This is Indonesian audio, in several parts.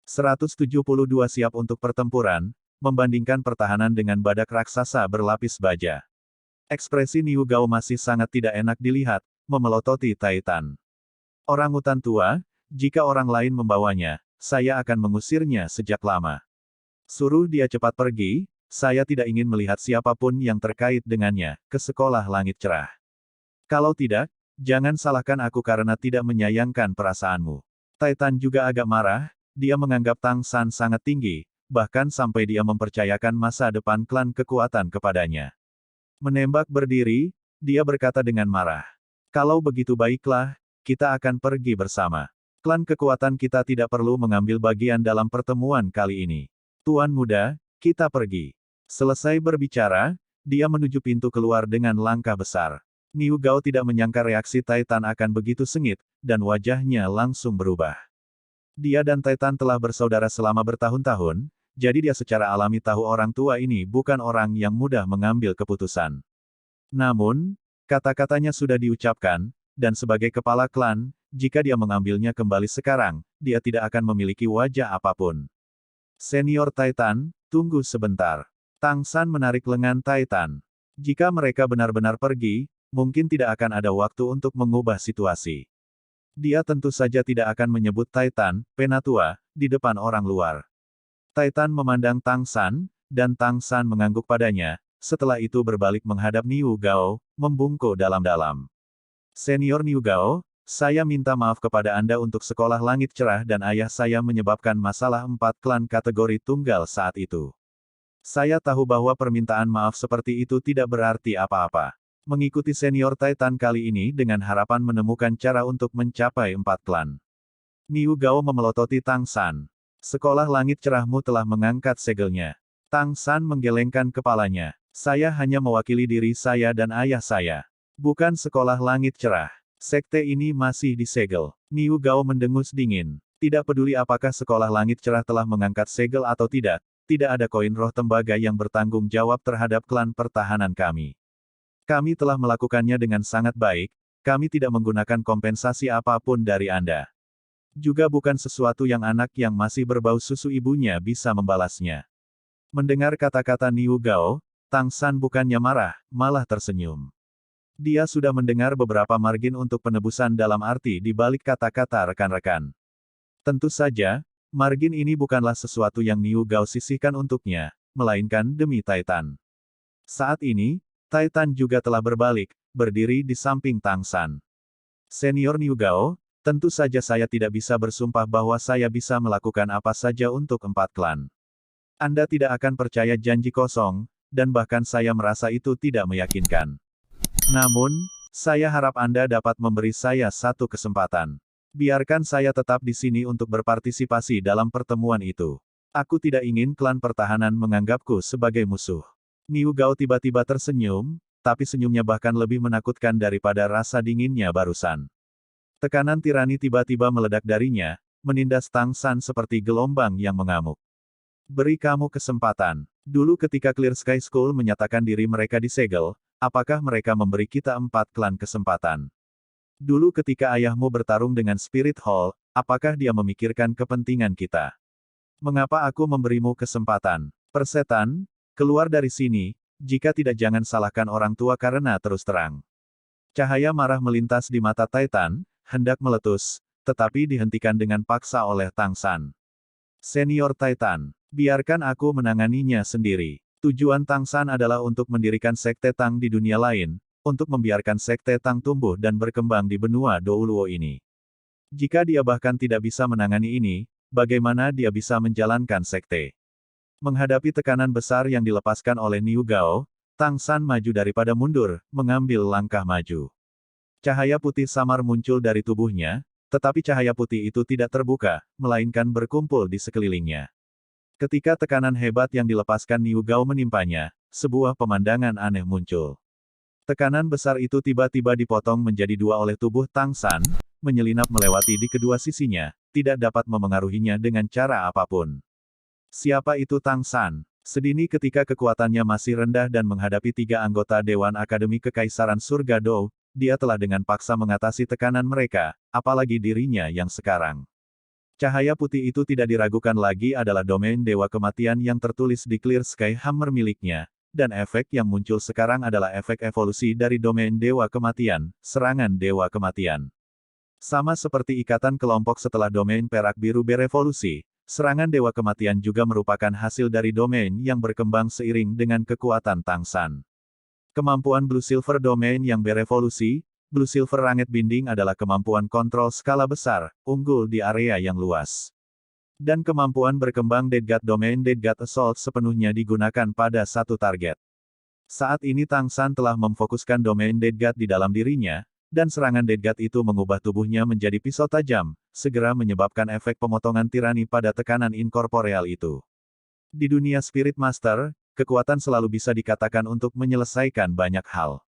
172 siap untuk pertempuran, membandingkan pertahanan dengan badak raksasa berlapis baja. Ekspresi Niu Gao masih sangat tidak enak dilihat, memelototi Titan. Orangutan tua, jika orang lain membawanya, saya akan mengusirnya sejak lama. Suruh dia cepat pergi, saya tidak ingin melihat siapapun yang terkait dengannya, ke sekolah langit cerah. Kalau tidak, jangan salahkan aku karena tidak menyayangkan perasaanmu. Titan juga agak marah, dia menganggap Tang San sangat tinggi, bahkan sampai dia mempercayakan masa depan klan kekuatan kepadanya. Menembak berdiri, dia berkata dengan marah. Kalau begitu baiklah, kita akan pergi bersama. Klan kekuatan kita tidak perlu mengambil bagian dalam pertemuan kali ini. Tuan muda, kita pergi. Selesai berbicara, dia menuju pintu keluar dengan langkah besar. Niu Gao tidak menyangka reaksi Titan akan begitu sengit, dan wajahnya langsung berubah. Dia dan Titan telah bersaudara selama bertahun-tahun, jadi dia secara alami tahu orang tua ini bukan orang yang mudah mengambil keputusan. Namun, kata-katanya sudah diucapkan, dan sebagai kepala klan, jika dia mengambilnya kembali sekarang, dia tidak akan memiliki wajah apapun. Senior Titan, tunggu sebentar. Tang San menarik lengan Titan. Jika mereka benar-benar pergi, mungkin tidak akan ada waktu untuk mengubah situasi. Dia tentu saja tidak akan menyebut Titan, penatua, di depan orang luar. Titan memandang Tang San, dan Tang San mengangguk padanya, setelah itu berbalik menghadap Niu Gao, membungkuk dalam-dalam. Senior Niu Gao, saya minta maaf kepada Anda untuk sekolah langit cerah dan ayah saya menyebabkan masalah 4 klan kategori tunggal saat itu. Saya tahu bahwa permintaan maaf seperti itu tidak berarti apa-apa. Mengikuti senior Titan kali ini dengan harapan menemukan cara untuk mencapai 4 klan. Niu Gao memelototi Tang San. Sekolah langit cerahmu telah mengangkat segelnya. Tang San menggelengkan kepalanya. Saya hanya mewakili diri saya dan ayah saya. Bukan sekolah langit cerah. Sekte ini masih disegel. Niu Gao mendengus dingin. Tidak peduli apakah sekolah langit cerah telah mengangkat segel atau tidak, tidak ada koin roh tembaga yang bertanggung jawab terhadap klan pertahanan kami. Kami telah melakukannya dengan sangat baik, kami tidak menggunakan kompensasi apapun dari Anda. Juga bukan sesuatu yang anak yang masih berbau susu ibunya bisa membalasnya. Mendengar kata-kata Niu Gao, Tang San bukannya marah, malah tersenyum. Dia sudah mendengar beberapa margin untuk penebusan dalam arti di balik kata-kata rekan-rekan. Tentu saja, margin ini bukanlah sesuatu yang Niu Gao sisihkan untuknya, melainkan demi Titan. Saat ini, Titan juga telah berbalik, berdiri di samping Tang San. Senior Niu Gao, tentu saja saya tidak bisa bersumpah bahwa saya bisa melakukan apa saja untuk 4 klan. Anda tidak akan percaya janji kosong, dan bahkan saya merasa itu tidak meyakinkan. Namun, saya harap Anda dapat memberi saya satu kesempatan. Biarkan saya tetap di sini untuk berpartisipasi dalam pertemuan itu. Aku tidak ingin klan pertahanan menganggapku sebagai musuh. Niu Gao tiba-tiba tersenyum, tapi senyumnya bahkan lebih menakutkan daripada rasa dinginnya barusan. Tekanan tirani tiba-tiba meledak darinya, menindas Tang San seperti gelombang yang mengamuk. Beri kamu kesempatan. Dulu ketika Clear Sky School menyatakan diri mereka disegel, apakah mereka memberi kita 4 klan kesempatan? Dulu ketika ayahmu bertarung dengan Spirit Hall, apakah dia memikirkan kepentingan kita? Mengapa aku memberimu kesempatan? Persetan, keluar dari sini, jika tidak jangan salahkan orang tua karena terus terang. Cahaya marah melintas di mata Titan, hendak meletus, tetapi dihentikan dengan paksa oleh Tang San. Senior Titan, biarkan aku menanganinya sendiri. Tujuan Tang San adalah untuk mendirikan Sekte Tang di dunia lain, untuk membiarkan Sekte Tang tumbuh dan berkembang di benua Douluo ini. Jika dia bahkan tidak bisa menangani ini, bagaimana dia bisa menjalankan sekte? Menghadapi tekanan besar yang dilepaskan oleh Niu Gao, Tang San maju daripada mundur, mengambil langkah maju. Cahaya putih samar muncul dari tubuhnya, tetapi cahaya putih itu tidak terbuka, melainkan berkumpul di sekelilingnya. Ketika tekanan hebat yang dilepaskan Niu Gao menimpanya, sebuah pemandangan aneh muncul. Tekanan besar itu tiba-tiba dipotong menjadi 2 oleh tubuh Tang San, menyelinap melewati di kedua sisinya, tidak dapat memengaruhinya dengan cara apapun. Siapa itu Tang San? Sedini ketika kekuatannya masih rendah dan menghadapi 3 anggota Dewan Akademi Kekaisaran Surga Dou, dia telah dengan paksa mengatasi tekanan mereka, apalagi dirinya yang sekarang. Cahaya putih itu tidak diragukan lagi adalah domain Dewa Kematian yang tertulis di Clear Sky Hammer miliknya, dan efek yang muncul sekarang adalah efek evolusi dari domain Dewa Kematian, serangan Dewa Kematian. Sama seperti ikatan kelompok setelah domain perak biru berevolusi, serangan Dewa Kematian juga merupakan hasil dari domain yang berkembang seiring dengan kekuatan Tang San. Kemampuan Blue Silver Domain yang berevolusi, Blue Silver Ranget Binding adalah kemampuan kontrol skala besar, unggul di area yang luas. Dan kemampuan berkembang Dead God Domain Dead God Assault sepenuhnya digunakan pada satu target. Saat ini Tang San telah memfokuskan domain Dead God di dalam dirinya, dan serangan Dead God itu mengubah tubuhnya menjadi pisau tajam, segera menyebabkan efek pemotongan tirani pada tekanan inkorporeal itu. Di dunia Spirit Master, kekuatan selalu bisa dikatakan untuk menyelesaikan banyak hal.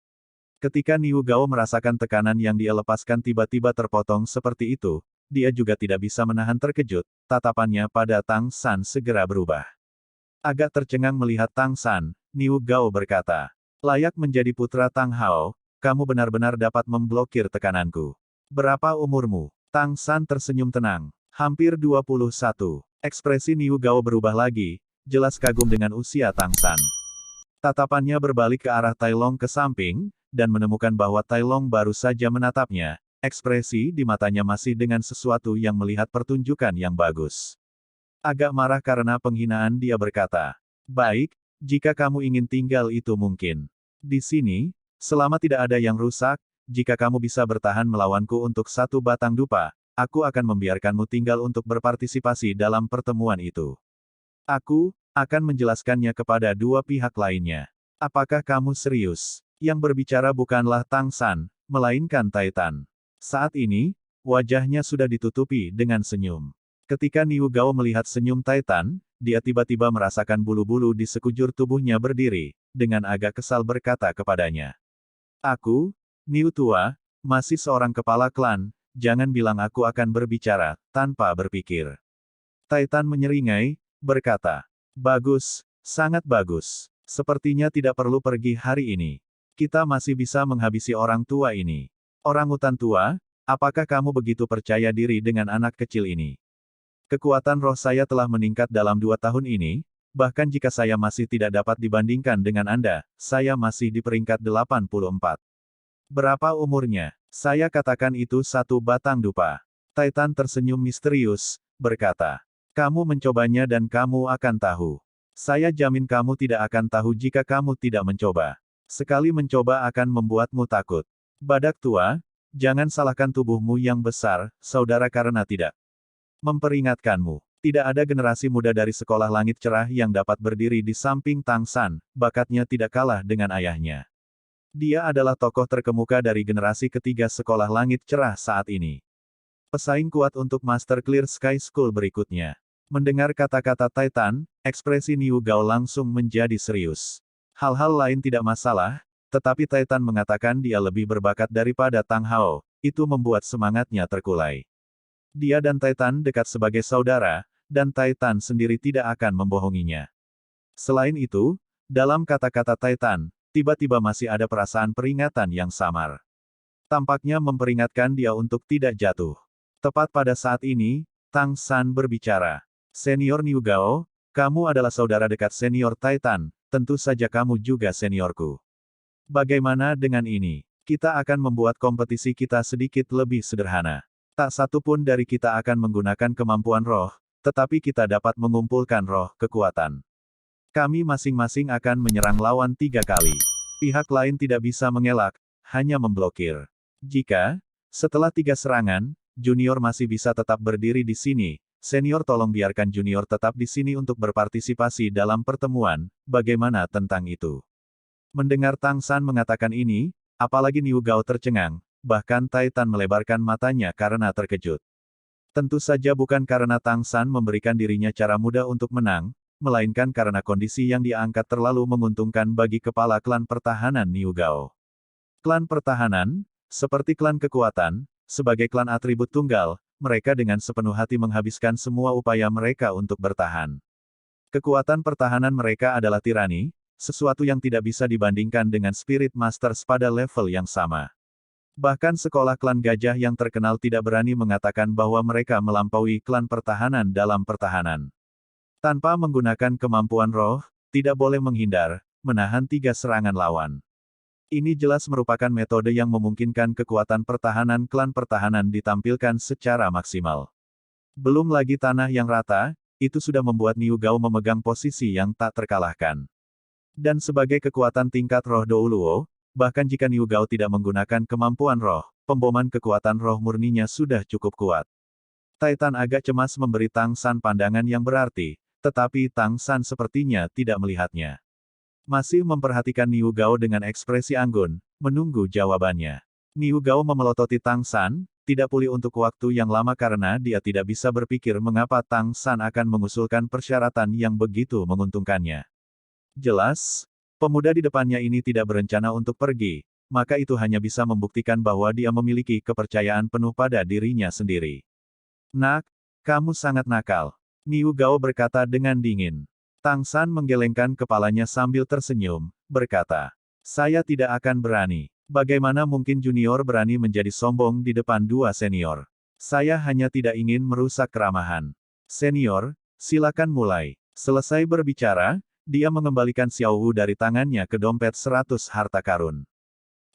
Ketika Niu Gao merasakan tekanan yang dia lepaskan tiba-tiba terpotong seperti itu, dia juga tidak bisa menahan terkejut, tatapannya pada Tang San segera berubah. Agak tercengang melihat Tang San, Niu Gao berkata, "Layak menjadi putra Tang Hao, kamu benar-benar dapat memblokir tekananku. Berapa umurmu?" Tang San tersenyum tenang. Hampir 21. Ekspresi Niu Gao berubah lagi, jelas kagum dengan usia Tang San. Tatapannya berbalik ke arah Tai Long ke samping, dan menemukan bahwa Tai Long baru saja menatapnya, ekspresi di matanya masih dengan sesuatu yang melihat pertunjukan yang bagus. Agak marah karena penghinaan dia berkata, "Baik, jika kamu ingin tinggal itu mungkin. Di sini, selama tidak ada yang rusak, jika kamu bisa bertahan melawanku untuk satu batang dupa, aku akan membiarkanmu tinggal untuk berpartisipasi dalam pertemuan itu. Aku akan menjelaskannya kepada dua pihak lainnya. Apakah kamu serius?" Yang berbicara bukanlah Tang San, melainkan Titan. Saat ini, wajahnya sudah ditutupi dengan senyum. Ketika Niu Gao melihat senyum Titan, dia tiba-tiba merasakan bulu-bulu di sekujur tubuhnya berdiri, dengan agak kesal berkata kepadanya. "Aku, Niu Tua, masih seorang kepala klan, jangan bilang aku akan berbicara, tanpa berpikir." Titan menyeringai, berkata, "Bagus, sangat bagus. Sepertinya tidak perlu pergi hari ini. Kita masih bisa menghabisi orang tua ini. Orangutan tua, apakah kamu begitu percaya diri dengan anak kecil ini? Kekuatan roh saya telah meningkat dalam 2 tahun ini, bahkan jika saya masih tidak dapat dibandingkan dengan Anda, saya masih di peringkat 84. Berapa umurnya?" "Saya katakan itu satu batang dupa." Titan tersenyum misterius, berkata, "Kamu mencobanya dan kamu akan tahu. Saya jamin kamu tidak akan tahu jika kamu tidak mencoba. Sekali mencoba akan membuatmu takut. Badak tua, jangan salahkan tubuhmu yang besar, saudara karena tidak memperingatkanmu. Tidak ada generasi muda dari sekolah langit cerah yang dapat berdiri di samping Tang San, bakatnya tidak kalah dengan ayahnya. Dia adalah tokoh terkemuka dari generasi ketiga sekolah langit cerah saat ini. Pesaing kuat untuk Master Clear Sky School berikutnya." Mendengar kata-kata Titan, ekspresi Niu Gao langsung menjadi serius. Hal-hal lain tidak masalah, tetapi Titan mengatakan dia lebih berbakat daripada Tang Hao, itu membuat semangatnya terkulai. Dia dan Titan dekat sebagai saudara, dan Titan sendiri tidak akan membohonginya. Selain itu, dalam kata-kata Titan, tiba-tiba masih ada perasaan peringatan yang samar. Tampaknya memperingatkan dia untuk tidak jatuh. Tepat pada saat ini, Tang San berbicara. "Senior Niu Gao, kamu adalah saudara dekat senior Titan, tentu saja kamu juga seniorku. Bagaimana dengan ini? Kita akan membuat kompetisi kita sedikit lebih sederhana. Tak satu pun dari kita akan menggunakan kemampuan roh, tetapi kita dapat mengumpulkan roh kekuatan. Kami masing-masing akan menyerang lawan 3 kali. Pihak lain tidak bisa mengelak, hanya memblokir. Jika, setelah 3 serangan, junior masih bisa tetap berdiri di sini, senior tolong biarkan junior tetap di sini untuk berpartisipasi dalam pertemuan, bagaimana tentang itu?" Mendengar Tang San mengatakan ini, apalagi Niu Gao tercengang, bahkan Titan melebarkan matanya karena terkejut. Tentu saja bukan karena Tang San memberikan dirinya cara mudah untuk menang, melainkan karena kondisi yang dia angkat terlalu menguntungkan bagi kepala klan pertahanan Niu Gao. Klan pertahanan, seperti klan kekuatan, sebagai klan atribut tunggal, mereka dengan sepenuh hati menghabiskan semua upaya mereka untuk bertahan. Kekuatan pertahanan mereka adalah tirani, sesuatu yang tidak bisa dibandingkan dengan Spirit Masters pada level yang sama. Bahkan sekolah klan gajah yang terkenal tidak berani mengatakan bahwa mereka melampaui klan pertahanan dalam pertahanan. Tanpa menggunakan kemampuan roh, tidak boleh menghindar, menahan 3 serangan lawan. Ini jelas merupakan metode yang memungkinkan kekuatan pertahanan klan pertahanan ditampilkan secara maksimal. Belum lagi tanah yang rata, itu sudah membuat Niu Gao memegang posisi yang tak terkalahkan. Dan sebagai kekuatan tingkat roh Douluo, bahkan jika Niu Gao tidak menggunakan kemampuan roh, pemboman kekuatan roh murninya sudah cukup kuat. Titan agak cemas memberi Tang San pandangan yang berarti, tetapi Tang San sepertinya tidak melihatnya. Masih memperhatikan Niu Gao dengan ekspresi anggun, menunggu jawabannya. Niu Gao memelototi Tang San, tidak pulih untuk waktu yang lama karena dia tidak bisa berpikir mengapa Tang San akan mengusulkan persyaratan yang begitu menguntungkannya. Jelas, pemuda di depannya ini tidak berencana untuk pergi, maka itu hanya bisa membuktikan bahwa dia memiliki kepercayaan penuh pada dirinya sendiri. Nak, kamu sangat nakal. Niu Gao berkata dengan dingin. Tang San menggelengkan kepalanya sambil tersenyum, berkata, saya tidak akan berani. Bagaimana mungkin junior berani menjadi sombong di depan 2 senior? Saya hanya tidak ingin merusak keramahan. Senior, silakan mulai. Selesai berbicara, dia mengembalikan Xiao Wu dari tangannya ke dompet 100 harta karun.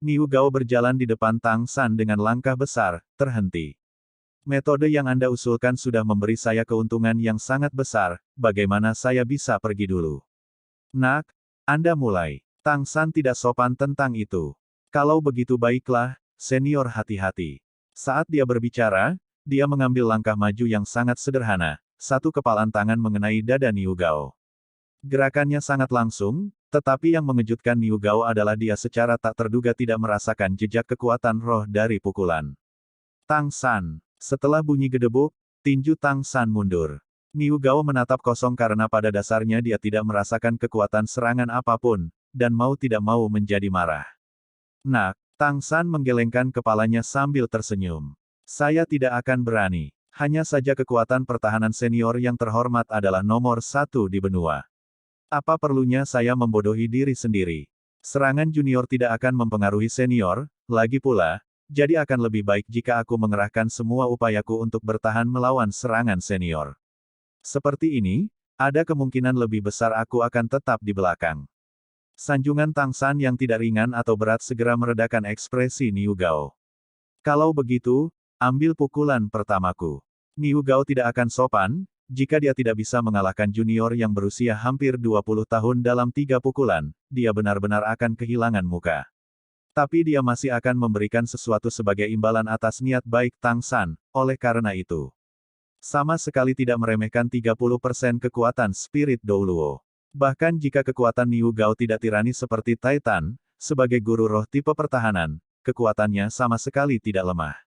Niu Gao berjalan di depan Tang San dengan langkah besar, terhenti. Metode yang Anda usulkan sudah memberi saya keuntungan yang sangat besar, bagaimana saya bisa pergi dulu? Nak, Anda mulai. Tang San tidak sopan tentang itu. Kalau begitu baiklah, senior hati-hati. Saat dia berbicara, dia mengambil langkah maju yang sangat sederhana, satu kepalan tangan mengenai dada Niu Gao. Gerakannya sangat langsung, tetapi yang mengejutkan Niu Gao adalah dia secara tak terduga tidak merasakan jejak kekuatan roh dari pukulan. Tang San. Setelah bunyi gedebuk, tinju Tang San mundur. Niu Gao menatap kosong karena pada dasarnya dia tidak merasakan kekuatan serangan apapun, dan mau tidak mau menjadi marah. Nak, Tang San menggelengkan kepalanya sambil tersenyum. Saya tidak akan berani. Hanya saja kekuatan pertahanan senior yang terhormat adalah nomor 1 di benua. Apa perlunya saya membodohi diri sendiri? Serangan junior tidak akan mempengaruhi senior, lagi pula, jadi akan lebih baik jika aku mengerahkan semua upayaku untuk bertahan melawan serangan senior. Seperti ini, ada kemungkinan lebih besar aku akan tetap di belakang. Sanjungan Tang San yang tidak ringan atau berat segera meredakan ekspresi Niu Gao. Kalau begitu, ambil pukulan pertamaku. Niu Gao tidak akan sopan, jika dia tidak bisa mengalahkan junior yang berusia hampir 20 tahun dalam 3 pukulan, dia benar-benar akan kehilangan muka. Tapi dia masih akan memberikan sesuatu sebagai imbalan atas niat baik Tang San, oleh karena itu. Sama sekali tidak meremehkan 30% kekuatan spirit Douluo. Bahkan jika kekuatan Niu Gao tidak tirani seperti Titan, sebagai guru roh tipe pertahanan, kekuatannya sama sekali tidak lemah.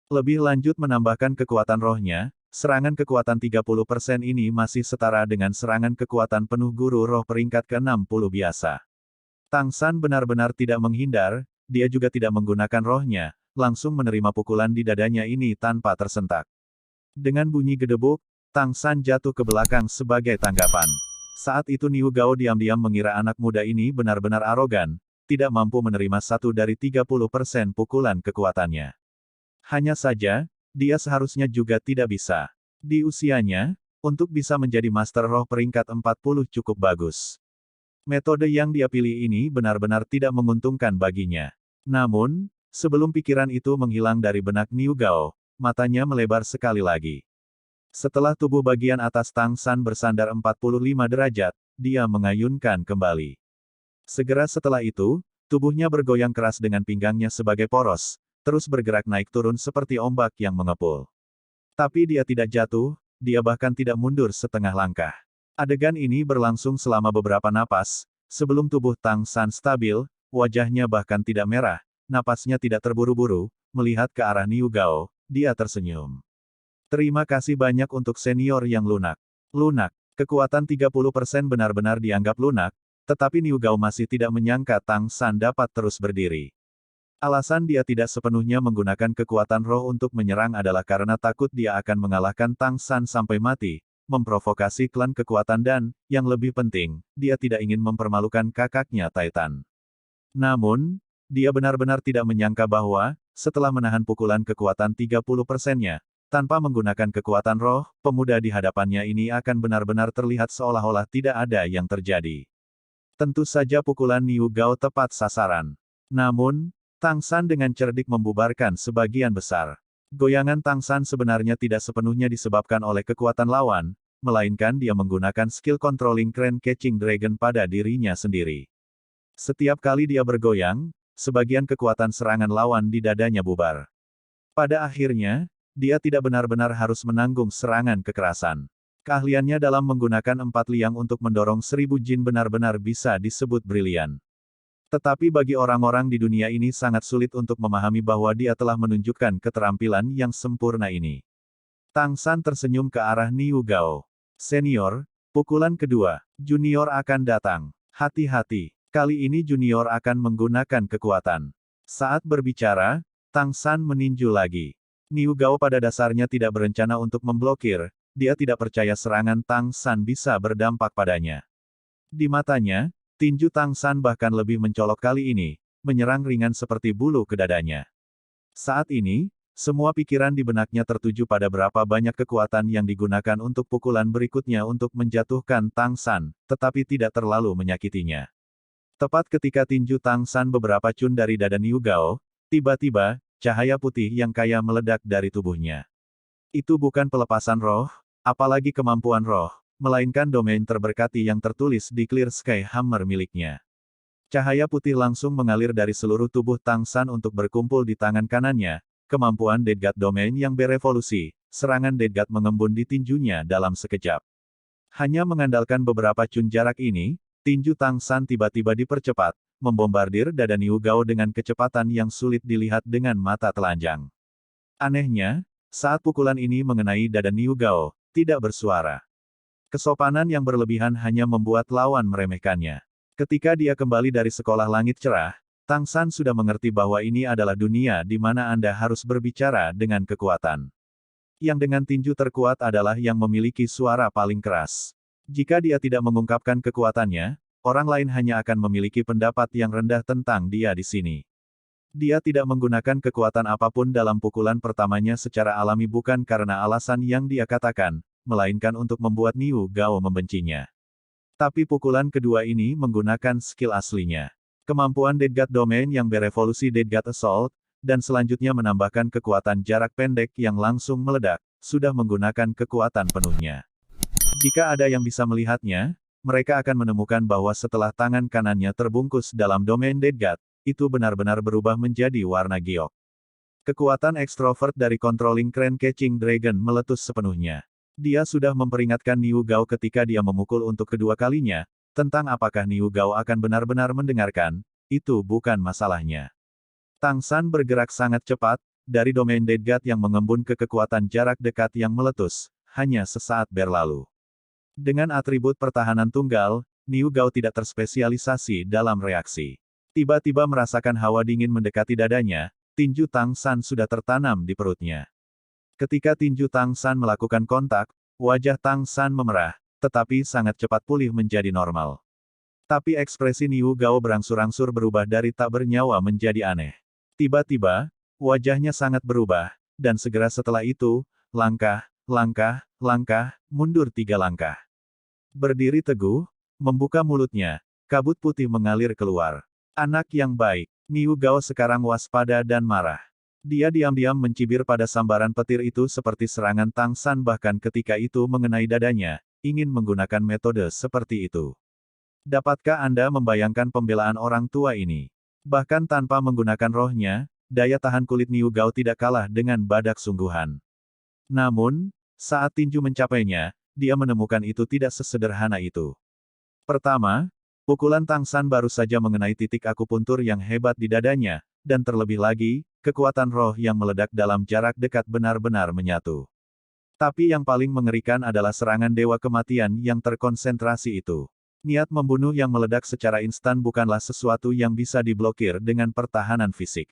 Lebih lanjut menambahkan kekuatan rohnya, serangan kekuatan 30% ini masih setara dengan serangan kekuatan penuh guru roh peringkat ke-60 biasa. Tang San benar-benar tidak menghindar, dia juga tidak menggunakan rohnya, langsung menerima pukulan di dadanya ini tanpa tersentak. Dengan bunyi gedebuk, Tang San jatuh ke belakang sebagai tanggapan. Saat itu Niu Gao diam-diam mengira anak muda ini benar-benar arogan, tidak mampu menerima 1 dari 30% pukulan kekuatannya. Hanya saja, dia seharusnya juga tidak bisa. Di usianya, untuk bisa menjadi Master Roh peringkat 40 cukup bagus. Metode yang dia pilih ini benar-benar tidak menguntungkan baginya. Namun, sebelum pikiran itu menghilang dari benak Niu Gao, matanya melebar sekali lagi. Setelah tubuh bagian atas Tang San bersandar 45 derajat, dia mengayunkan kembali. Segera setelah itu, tubuhnya bergoyang keras dengan pinggangnya sebagai poros, terus bergerak naik turun seperti ombak yang mengepul. Tapi dia tidak jatuh, dia bahkan tidak mundur setengah langkah. Adegan ini berlangsung selama beberapa napas, sebelum tubuh Tang San stabil, wajahnya bahkan tidak merah, napasnya tidak terburu-buru, melihat ke arah Niu Gao, dia tersenyum. Terima kasih banyak untuk senior yang lunak. Lunak, kekuatan 30% benar-benar dianggap lunak, tetapi Niu Gao masih tidak menyangka Tang San dapat terus berdiri. Alasan dia tidak sepenuhnya menggunakan kekuatan roh untuk menyerang adalah karena takut dia akan mengalahkan Tang San sampai mati, memprovokasi klan kekuatan dan, yang lebih penting, dia tidak ingin mempermalukan kakaknya Titan. Namun, dia benar-benar tidak menyangka bahwa, setelah menahan pukulan kekuatan 30%-nya, tanpa menggunakan kekuatan roh, pemuda di hadapannya ini akan benar-benar terlihat seolah-olah tidak ada yang terjadi. Tentu saja pukulan Niu Gao tepat sasaran. Namun, Tang San dengan cerdik membubarkan sebagian besar. Goyangan Tang San sebenarnya tidak sepenuhnya disebabkan oleh kekuatan lawan, melainkan dia menggunakan skill controlling Crane Catching Dragon pada dirinya sendiri. Setiap kali dia bergoyang, sebagian kekuatan serangan lawan di dadanya bubar. Pada akhirnya, dia tidak benar-benar harus menanggung serangan kekerasan. Keahliannya dalam menggunakan 4 liang untuk mendorong 1000 jin benar-benar bisa disebut brilian. Tetapi bagi orang-orang di dunia ini sangat sulit untuk memahami bahwa dia telah menunjukkan keterampilan yang sempurna ini. Tang San tersenyum ke arah Niu Gao. Senior, pukulan kedua. Junior akan datang. Hati-hati. Kali ini junior akan menggunakan kekuatan. Saat berbicara, Tang San meninju lagi. Niu Gao pada dasarnya tidak berencana untuk memblokir, dia tidak percaya serangan Tang San bisa berdampak padanya. Di matanya, tinju Tang San bahkan lebih mencolok kali ini, menyerang ringan seperti bulu ke dadanya. Saat ini, semua pikiran di benaknya tertuju pada berapa banyak kekuatan yang digunakan untuk pukulan berikutnya untuk menjatuhkan Tang San, tetapi tidak terlalu menyakitinya. Tepat ketika tinju Tang San beberapa cun dari dada Niu Gao, tiba-tiba, cahaya putih yang kaya meledak dari tubuhnya. Itu bukan pelepasan roh, apalagi kemampuan roh, melainkan domain terberkati yang tertulis di Clear Sky Hammer miliknya. Cahaya putih langsung mengalir dari seluruh tubuh Tang San untuk berkumpul di tangan kanannya, kemampuan Dead God Domain yang berevolusi, serangan Dead God mengembun di tinjunya dalam sekejap. Hanya mengandalkan beberapa cun jarak ini, tinju Tang San tiba-tiba dipercepat, membombardir dada Niu Gao dengan kecepatan yang sulit dilihat dengan mata telanjang. Anehnya, saat pukulan ini mengenai dada Niu Gao, tidak bersuara. Kesopanan yang berlebihan hanya membuat lawan meremehkannya. Ketika dia kembali dari sekolah langit cerah, Tang San sudah mengerti bahwa ini adalah dunia di mana Anda harus berbicara dengan kekuatan. Yang dengan tinju terkuat adalah yang memiliki suara paling keras. Jika dia tidak mengungkapkan kekuatannya, orang lain hanya akan memiliki pendapat yang rendah tentang dia di sini. Dia tidak menggunakan kekuatan apapun dalam pukulan pertamanya secara alami bukan karena alasan yang dia katakan, melainkan untuk membuat Niu Gao membencinya. Tapi pukulan kedua ini menggunakan skill aslinya. Kemampuan Dead God Domain yang berevolusi Dead God Assault, dan selanjutnya menambahkan kekuatan jarak pendek yang langsung meledak, sudah menggunakan kekuatan penuhnya. Jika ada yang bisa melihatnya, mereka akan menemukan bahwa setelah tangan kanannya terbungkus dalam domain Dead God, itu benar-benar berubah menjadi warna giok. Kekuatan ekstrovert dari Controlling Crane Catching Dragon meletus sepenuhnya. Dia sudah memperingatkan Niu Gao ketika dia memukul untuk kedua kalinya, tentang apakah Niu Gao akan benar-benar mendengarkan, itu bukan masalahnya. Tang San bergerak sangat cepat, dari domain Dead God yang mengembun ke kekuatan jarak dekat yang meletus, hanya sesaat berlalu. Dengan atribut pertahanan tunggal, Niu Gao tidak terspesialisasi dalam reaksi. Tiba-tiba merasakan hawa dingin mendekati dadanya, tinju Tang San sudah tertanam di perutnya. Ketika tinju Tang San melakukan kontak, wajah Tang San memerah, tetapi sangat cepat pulih menjadi normal. Tapi ekspresi Niu Gao berangsur-angsur berubah dari tak bernyawa menjadi aneh. Tiba-tiba, wajahnya sangat berubah, dan segera setelah itu, langkah, mundur 3 langkah. Berdiri teguh, membuka mulutnya, kabut putih mengalir keluar. Anak yang baik, Niu Gao sekarang waspada dan marah. Dia diam-diam mencibir pada sambaran petir itu seperti serangan Tang San bahkan ketika itu mengenai dadanya, ingin menggunakan metode seperti itu. Dapatkah Anda membayangkan pembelaan orang tua ini? Bahkan tanpa menggunakan rohnya, daya tahan kulit Niu Gao tidak kalah dengan badak sungguhan. Namun, saat tinju mencapainya, dia menemukan itu tidak sesederhana itu. Pertama, pukulan Tang San baru saja mengenai titik akupuntur yang hebat di dadanya, dan terlebih lagi, kekuatan roh yang meledak dalam jarak dekat benar-benar menyatu. Tapi yang paling mengerikan adalah serangan Dewa Kematian yang terkonsentrasi itu. Niat membunuh yang meledak secara instan bukanlah sesuatu yang bisa diblokir dengan pertahanan fisik.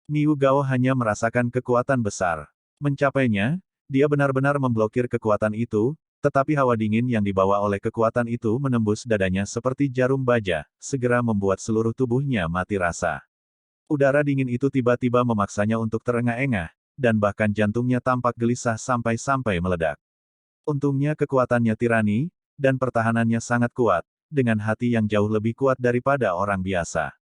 Niu Gao hanya merasakan kekuatan besar. Mencapainya, dia benar-benar memblokir kekuatan itu, tetapi hawa dingin yang dibawa oleh kekuatan itu menembus dadanya seperti jarum baja, segera membuat seluruh tubuhnya mati rasa. Udara dingin itu tiba-tiba memaksanya untuk terengah-engah, dan bahkan jantungnya tampak gelisah sampai-sampai meledak. Untungnya kekuatannya tirani, dan pertahanannya sangat kuat, dengan hati yang jauh lebih kuat daripada orang biasa.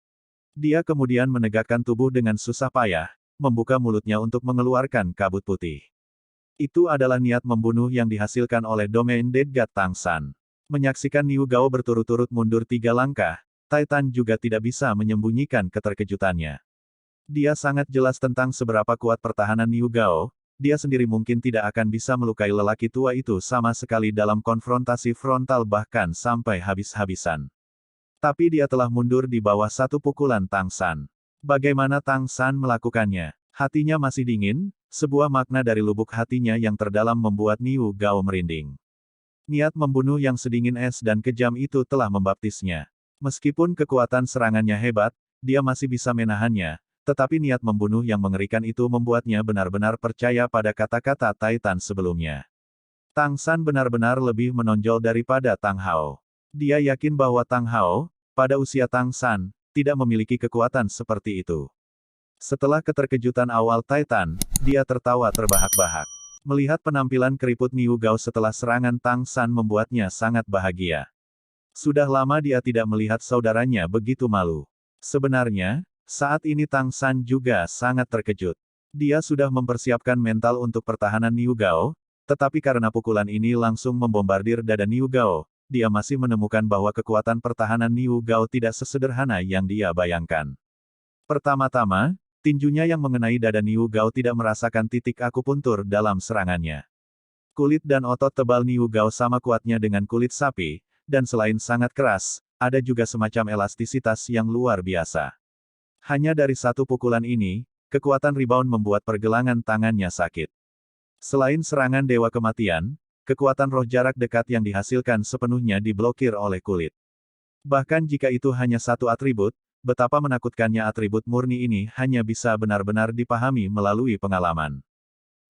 Dia kemudian menegakkan tubuh dengan susah payah, membuka mulutnya untuk mengeluarkan kabut putih. Itu adalah niat membunuh yang dihasilkan oleh Domain Dead God Tang San. Menyaksikan Niu Gao berturut-turut mundur 3 langkah, Titan juga tidak bisa menyembunyikan keterkejutannya. Dia sangat jelas tentang seberapa kuat pertahanan Niu Gao, dia sendiri mungkin tidak akan bisa melukai lelaki tua itu sama sekali dalam konfrontasi frontal bahkan sampai habis-habisan. Tapi dia telah mundur di bawah satu pukulan Tang San. Bagaimana Tang San melakukannya? Hatinya masih dingin, sebuah makna dari lubuk hatinya yang terdalam membuat Niu Gao merinding. Niat membunuh yang sedingin es dan kejam itu telah membaptisnya. Meskipun kekuatan serangannya hebat, dia masih bisa menahannya, tetapi niat membunuh yang mengerikan itu membuatnya benar-benar percaya pada kata-kata Titan sebelumnya. Tang San benar-benar lebih menonjol daripada Tang Hao. Dia yakin bahwa Tang Hao, pada usia Tang San, tidak memiliki kekuatan seperti itu. Setelah keterkejutan awal Titan, dia tertawa terbahak-bahak. Melihat penampilan keriput Niu Gao setelah serangan Tang San membuatnya sangat bahagia. Sudah lama dia tidak melihat saudaranya begitu malu. Sebenarnya, saat ini Tang San juga sangat terkejut. Dia sudah mempersiapkan mental untuk pertahanan Niu Gao, tetapi karena pukulan ini langsung membombardir dada Niu Gao, dia masih menemukan bahwa kekuatan pertahanan Niu Gao tidak sesederhana yang dia bayangkan. Pertama-tama, tinjunya yang mengenai dada Niu Gao tidak merasakan titik akupuntur dalam serangannya. Kulit dan otot tebal Niu Gao sama kuatnya dengan kulit sapi, dan selain sangat keras, ada juga semacam elastisitas yang luar biasa. Hanya dari satu pukulan ini, kekuatan rebound membuat pergelangan tangannya sakit. Selain serangan Dewa Kematian, kekuatan roh jarak dekat yang dihasilkan sepenuhnya diblokir oleh kulit. Bahkan jika itu hanya satu atribut, betapa menakutkannya atribut murni ini hanya bisa benar-benar dipahami melalui pengalaman.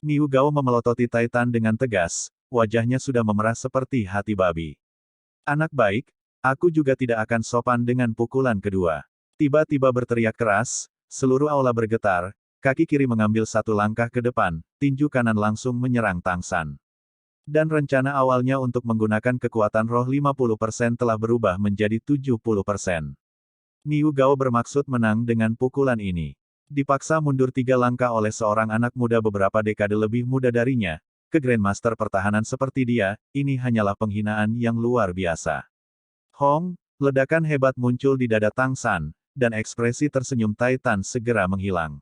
Niu Gao memelototi Titan dengan tegas, wajahnya sudah memerah seperti hati babi. Anak baik, aku juga tidak akan sopan dengan pukulan kedua. Tiba-tiba berteriak keras, seluruh aula bergetar, kaki kiri mengambil satu langkah ke depan, tinju kanan langsung menyerang Tang San. Dan rencana awalnya untuk menggunakan kekuatan roh 50% telah berubah menjadi 70%. Niu Gao bermaksud menang dengan pukulan ini. Dipaksa mundur 3 langkah oleh seorang anak muda beberapa dekade lebih muda darinya, ke Grandmaster pertahanan seperti dia, ini hanyalah penghinaan yang luar biasa. Hong, ledakan hebat muncul di dada Tang San, dan ekspresi tersenyum Titan segera menghilang.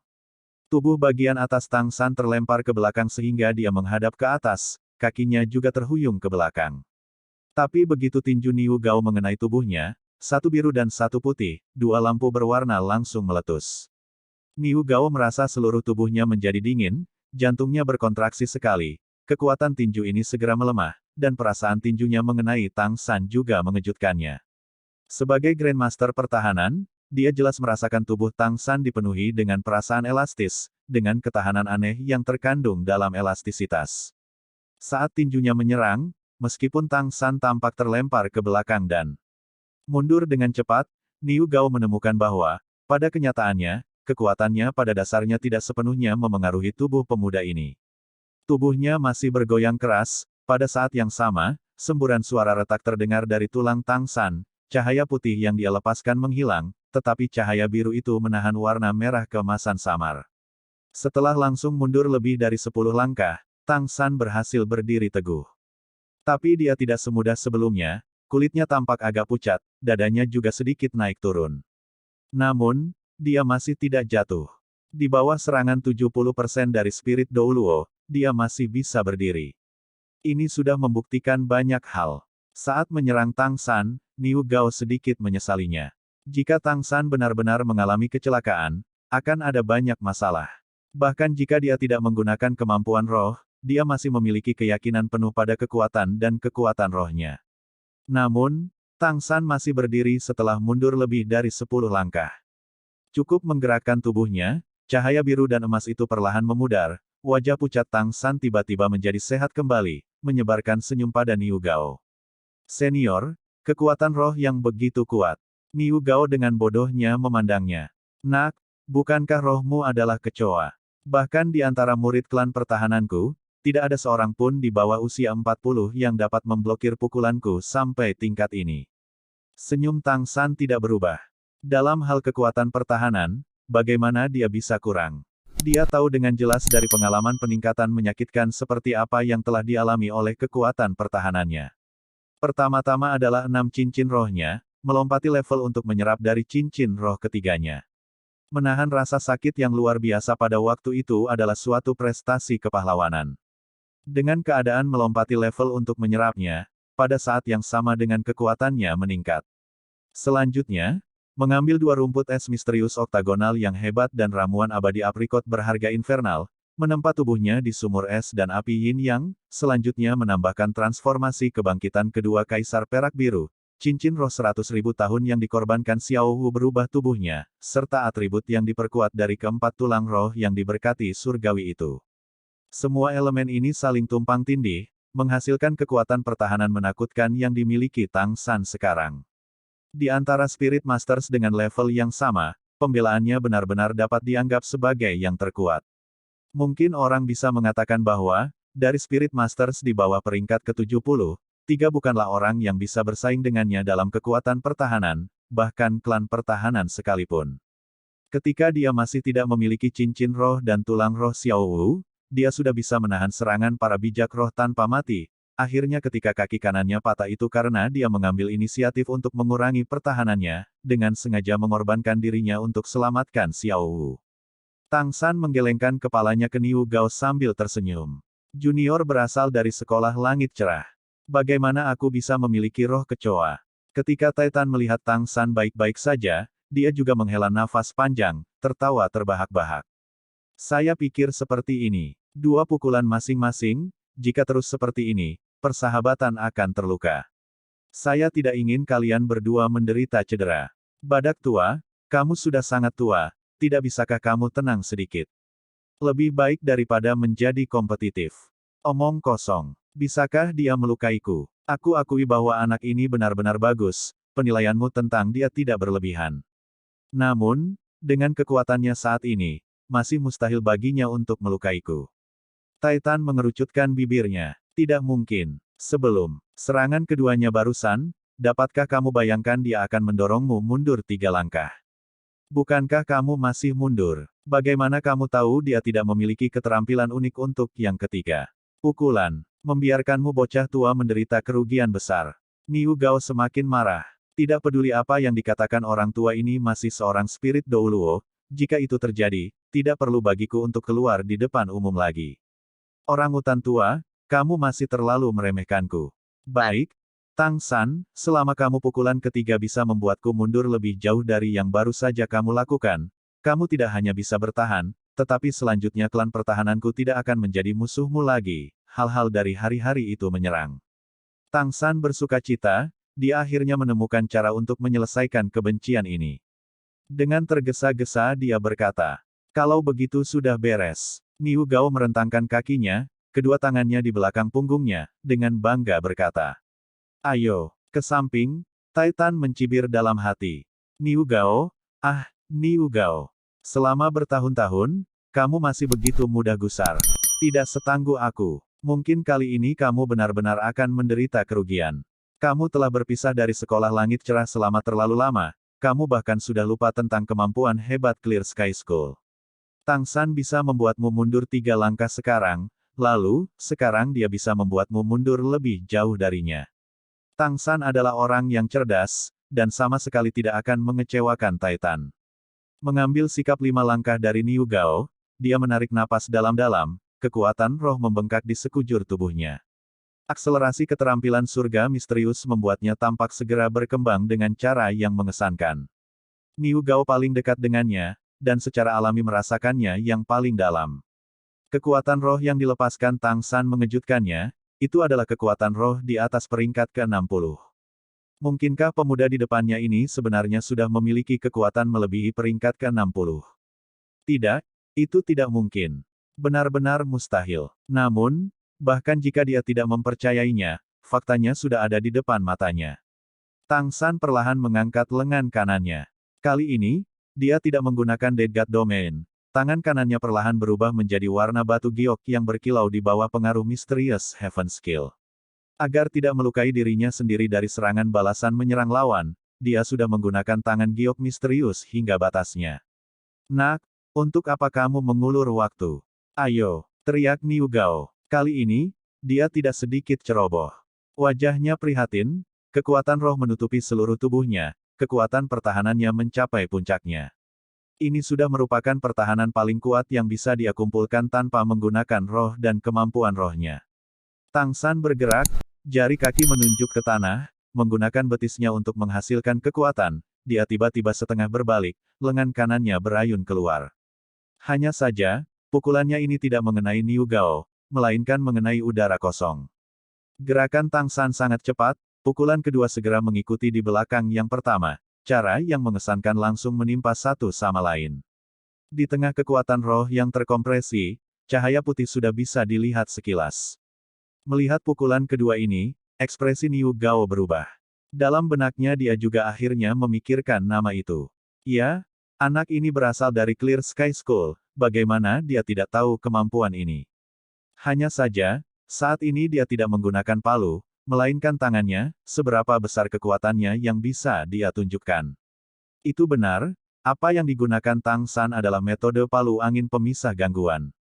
Tubuh bagian atas Tang San terlempar ke belakang sehingga dia menghadap ke atas, kakinya juga terhuyung ke belakang. Tapi begitu tinju Niu Gao mengenai tubuhnya, satu biru dan satu putih, dua lampu berwarna langsung meletus. Niu Gao merasa seluruh tubuhnya menjadi dingin, jantungnya berkontraksi sekali, kekuatan tinju ini segera melemah, dan perasaan tinjunya mengenai Tang San juga mengejutkannya. Sebagai Grandmaster pertahanan, dia jelas merasakan tubuh Tang San dipenuhi dengan perasaan elastis, dengan ketahanan aneh yang terkandung dalam elastisitas. Saat tinjunya menyerang, meskipun Tang San tampak terlempar ke belakang dan mundur dengan cepat, Niu Gao menemukan bahwa, pada kenyataannya, kekuatannya pada dasarnya tidak sepenuhnya memengaruhi tubuh pemuda ini. Tubuhnya masih bergoyang keras, pada saat yang sama, semburan suara retak terdengar dari tulang Tang San, cahaya putih yang dia lepaskan menghilang, tetapi cahaya biru itu menahan warna merah keemasan samar. Setelah langsung mundur lebih dari 10 langkah, Tang San berhasil berdiri teguh. Tapi dia tidak semudah sebelumnya, kulitnya tampak agak pucat, dadanya juga sedikit naik turun. Namun, dia masih tidak jatuh. Di bawah serangan 70% dari spirit Douluo, dia masih bisa berdiri. Ini sudah membuktikan banyak hal. Saat menyerang Tang San, Niu Gao sedikit menyesalinya. Jika Tang San benar-benar mengalami kecelakaan, akan ada banyak masalah. Bahkan jika dia tidak menggunakan kemampuan roh, dia masih memiliki keyakinan penuh pada kekuatan dan kekuatan rohnya. Namun, Tang San masih berdiri setelah mundur lebih dari 10 langkah. Cukup menggerakkan tubuhnya, cahaya biru dan emas itu perlahan memudar, wajah pucat Tang San tiba-tiba menjadi sehat kembali, menyebarkan senyum pada Niu Gao. Senior, kekuatan roh yang begitu kuat. Niu Gao dengan bodohnya memandangnya. Nak, Bukankah rohmu adalah kecoa? Bahkan di antara murid klan pertahananku, tidak ada seorang pun di bawah usia 40 yang dapat memblokir pukulanku sampai tingkat ini. Senyum Tang San tidak berubah. Dalam hal kekuatan pertahanan, bagaimana dia bisa kurang? Dia tahu dengan jelas dari pengalaman peningkatan menyakitkan seperti apa yang telah dialami oleh kekuatan pertahanannya. Pertama-tama adalah 6 cincin rohnya, melompati level untuk menyerap dari cincin roh ketiganya. Menahan rasa sakit yang luar biasa pada waktu itu adalah suatu prestasi kepahlawanan. Dengan keadaan melompati level untuk menyerapnya, pada saat yang sama dengan kekuatannya meningkat. Selanjutnya, mengambil 2 rumput es misterius oktagonal yang hebat dan ramuan abadi aprikot berharga infernal, menempa tubuhnya di sumur es dan api yin yang, selanjutnya menambahkan transformasi kebangkitan kedua kaisar perak biru, cincin roh 100.000 tahun yang dikorbankan Xiao Wu berubah tubuhnya, serta atribut yang diperkuat dari keempat tulang roh yang diberkati surgawi itu. Semua elemen ini saling tumpang tindih, menghasilkan kekuatan pertahanan menakutkan yang dimiliki Tang San sekarang. Di antara Spirit Masters dengan level yang sama, pembelaannya benar-benar dapat dianggap sebagai yang terkuat. Mungkin orang bisa mengatakan bahwa, dari Spirit Masters di bawah peringkat ke-70, 3 bukanlah orang yang bisa bersaing dengannya dalam kekuatan pertahanan, bahkan klan pertahanan sekalipun. Ketika dia masih tidak memiliki cincin roh dan tulang roh Xiao Wu, dia sudah bisa menahan serangan para bijak roh tanpa mati. Akhirnya ketika kaki kanannya patah itu karena dia mengambil inisiatif untuk mengurangi pertahanannya, dengan sengaja mengorbankan dirinya untuk selamatkan Xiao Wu. Tang San menggelengkan kepalanya ke Niu Gao sambil tersenyum. Junior berasal dari sekolah langit cerah. Bagaimana aku bisa memiliki roh kecoa? Ketika Titan melihat Tang San baik-baik saja, dia juga menghela nafas panjang, tertawa terbahak-bahak. Saya pikir seperti ini. 2 pukulan masing-masing, jika terus seperti ini, persahabatan akan terluka. Saya tidak ingin kalian berdua menderita cedera. Badak tua, kamu sudah sangat tua, tidak bisakah kamu tenang sedikit? Lebih baik daripada menjadi kompetitif. Omong kosong. Bisakah dia melukaiku? Aku akui bahwa anak ini benar-benar bagus, penilaianmu tentang dia tidak berlebihan. Namun, dengan kekuatannya saat ini, masih mustahil baginya untuk melukaiku. Titan mengerucutkan bibirnya. Tidak mungkin. Sebelum serangan keduanya barusan, dapatkah kamu bayangkan dia akan mendorongmu mundur 3 langkah? Bukankah kamu masih mundur? Bagaimana kamu tahu dia tidak memiliki keterampilan unik untuk yang ketiga? Pukulan. Membiarkanmu bocah tua menderita kerugian besar. Niu Gao semakin marah. Tidak peduli apa yang dikatakan orang tua ini masih seorang spirit Douluo, jika itu terjadi, tidak perlu bagiku untuk keluar di depan umum lagi. Orang utan tua, kamu masih terlalu meremehkanku. Baik, Tang San, selama kamu pukulan ketiga bisa membuatku mundur lebih jauh dari yang baru saja kamu lakukan, kamu tidak hanya bisa bertahan, tetapi selanjutnya klan pertahananku tidak akan menjadi musuhmu lagi. Hal-hal dari hari-hari itu menyerang. Tang San bersukacita, dia akhirnya menemukan cara untuk menyelesaikan kebencian ini. Dengan tergesa-gesa dia berkata, kalau begitu sudah beres. Niu Gao merentangkan kakinya, kedua tangannya di belakang punggungnya, dengan bangga berkata. Ayo, ke samping, Titan mencibir dalam hati. Niu Gao, Niu Gao. Selama bertahun-tahun, kamu masih begitu mudah gusar. Tidak setangguh aku. Mungkin kali ini kamu benar-benar akan menderita kerugian. Kamu telah berpisah dari sekolah langit cerah selama terlalu lama, kamu bahkan sudah lupa tentang kemampuan hebat Clear Sky School. Tang San bisa membuatmu mundur 3 langkah sekarang, lalu, sekarang dia bisa membuatmu mundur lebih jauh darinya. Tang San adalah orang yang cerdas, dan sama sekali tidak akan mengecewakan Titan. Mengambil sikap 5 langkah dari Niu Gao, dia menarik napas dalam-dalam, kekuatan roh membengkak di sekujur tubuhnya. Akselerasi keterampilan surga misterius membuatnya tampak segera berkembang dengan cara yang mengesankan. Niu Gao paling dekat dengannya, dan secara alami merasakannya yang paling dalam. Kekuatan roh yang dilepaskan Tang San mengejutkannya, itu adalah kekuatan roh di atas peringkat ke-60. Mungkinkah pemuda di depannya ini sebenarnya sudah memiliki kekuatan melebihi peringkat ke-60? Tidak, itu tidak mungkin. Benar-benar mustahil. Namun, bahkan jika dia tidak mempercayainya, faktanya sudah ada di depan matanya. Tang San perlahan mengangkat lengan kanannya. Kali ini, Dia tidak menggunakan Dead God Domain. Tangan kanannya perlahan berubah menjadi warna batu giok yang berkilau di bawah pengaruh Mysterious Heaven Skill. Agar tidak melukai dirinya sendiri dari serangan balasan menyerang lawan, dia sudah menggunakan tangan giok misterius hingga batasnya. Nak, untuk apa kamu mengulur waktu? Ayo, teriak Niu Gao. Kali ini, dia tidak sedikit ceroboh. Wajahnya prihatin, kekuatan roh menutupi seluruh tubuhnya, kekuatan pertahanannya mencapai puncaknya. Ini sudah merupakan pertahanan paling kuat yang bisa dia kumpulkan tanpa menggunakan roh dan kemampuan rohnya. Tang San bergerak, jari kaki menunjuk ke tanah, menggunakan betisnya untuk menghasilkan kekuatan, dia tiba-tiba setengah berbalik, lengan kanannya berayun keluar. Hanya saja, pukulannya ini tidak mengenai Niu Gao, melainkan mengenai udara kosong. Gerakan Tang San sangat cepat, pukulan kedua segera mengikuti di belakang yang pertama. Cara yang mengesankan langsung menimpa satu sama lain. Di tengah kekuatan roh yang terkompresi, cahaya putih sudah bisa dilihat sekilas. Melihat pukulan kedua ini, ekspresi Niu Gao berubah. Dalam benaknya dia juga akhirnya memikirkan nama itu. Ya, anak ini berasal dari Clear Sky School, bagaimana dia tidak tahu kemampuan ini. Hanya saja, saat ini dia tidak menggunakan palu, melainkan tangannya, seberapa besar kekuatannya yang bisa dia tunjukkan. Itu benar, apa yang digunakan Tang San adalah metode palu angin pemisah gangguan.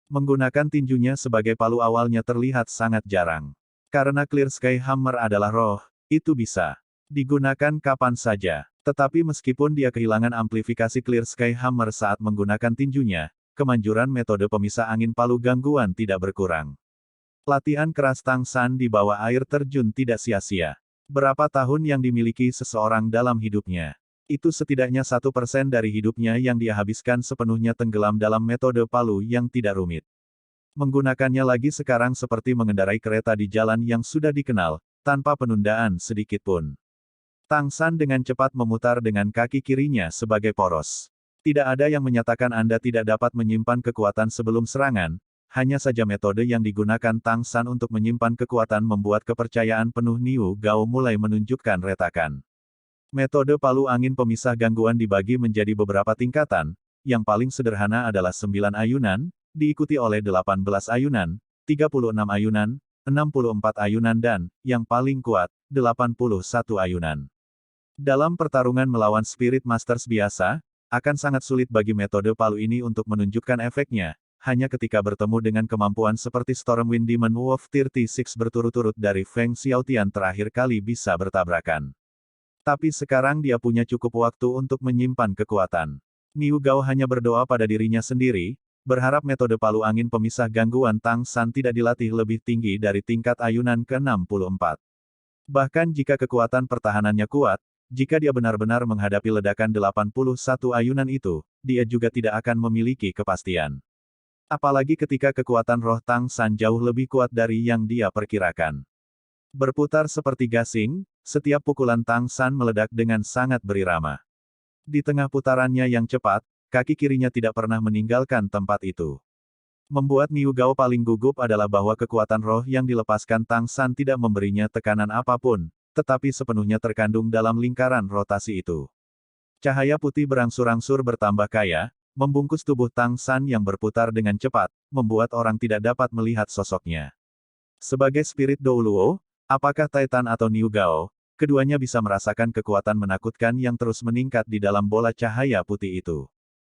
Menggunakan tinjunya sebagai palu awalnya terlihat sangat jarang. Karena Clear Sky Hammer adalah roh, itu bisa digunakan kapan saja. Tetapi meskipun dia kehilangan amplifikasi Clear Sky Hammer saat menggunakan tinjunya, kemanjuran metode pemisah angin palu gangguan tidak berkurang. Latihan keras Tang San di bawah air terjun tidak sia-sia. Berapa tahun yang dimiliki seseorang dalam hidupnya? Itu setidaknya 1% dari hidupnya yang dia habiskan sepenuhnya tenggelam dalam metode palu yang tidak rumit. Menggunakannya lagi sekarang seperti mengendarai kereta di jalan yang sudah dikenal, tanpa penundaan sedikit pun. Tang San dengan cepat memutar dengan kaki kirinya sebagai poros. Tidak ada yang menyatakan Anda tidak dapat menyimpan kekuatan sebelum serangan. Hanya saja metode yang digunakan Tang San untuk menyimpan kekuatan membuat kepercayaan penuh Niu Gao mulai menunjukkan retakan. Metode palu angin pemisah gangguan dibagi menjadi beberapa tingkatan, yang paling sederhana adalah 9 ayunan, diikuti oleh 18 ayunan, 36 ayunan, 64 ayunan dan, yang paling kuat, 81 ayunan. Dalam pertarungan melawan Spirit Masters biasa, akan sangat sulit bagi metode palu ini untuk menunjukkan efeknya. Hanya ketika bertemu dengan kemampuan seperti Stormwind Demon Wolf 36 berturut-turut dari Feng Xiaotian terakhir kali bisa bertabrakan. Tapi sekarang dia punya cukup waktu untuk menyimpan kekuatan. Niu Gao hanya berdoa pada dirinya sendiri, berharap metode palu angin pemisah gangguan Tang San tidak dilatih lebih tinggi dari tingkat ayunan ke-64. Bahkan jika kekuatan pertahanannya kuat, jika dia benar-benar menghadapi ledakan 81 ayunan itu, dia juga tidak akan memiliki kepastian. Apalagi ketika kekuatan roh Tang San jauh lebih kuat dari yang dia perkirakan. Berputar seperti gasing, setiap pukulan Tang San meledak dengan sangat berirama. Di tengah putarannya yang cepat, kaki kirinya tidak pernah meninggalkan tempat itu. Membuat Niu Gao paling gugup adalah bahwa kekuatan roh yang dilepaskan Tang San tidak memberinya tekanan apapun, tetapi sepenuhnya terkandung dalam lingkaran rotasi itu. Cahaya putih berangsur-angsur bertambah kaya, membungkus tubuh Tang San yang berputar dengan cepat, membuat orang tidak dapat melihat sosoknya. Sebagai spirit Douluo, apakah Titan atau Niu Gao, keduanya bisa merasakan kekuatan menakutkan yang terus meningkat di dalam bola cahaya putih itu.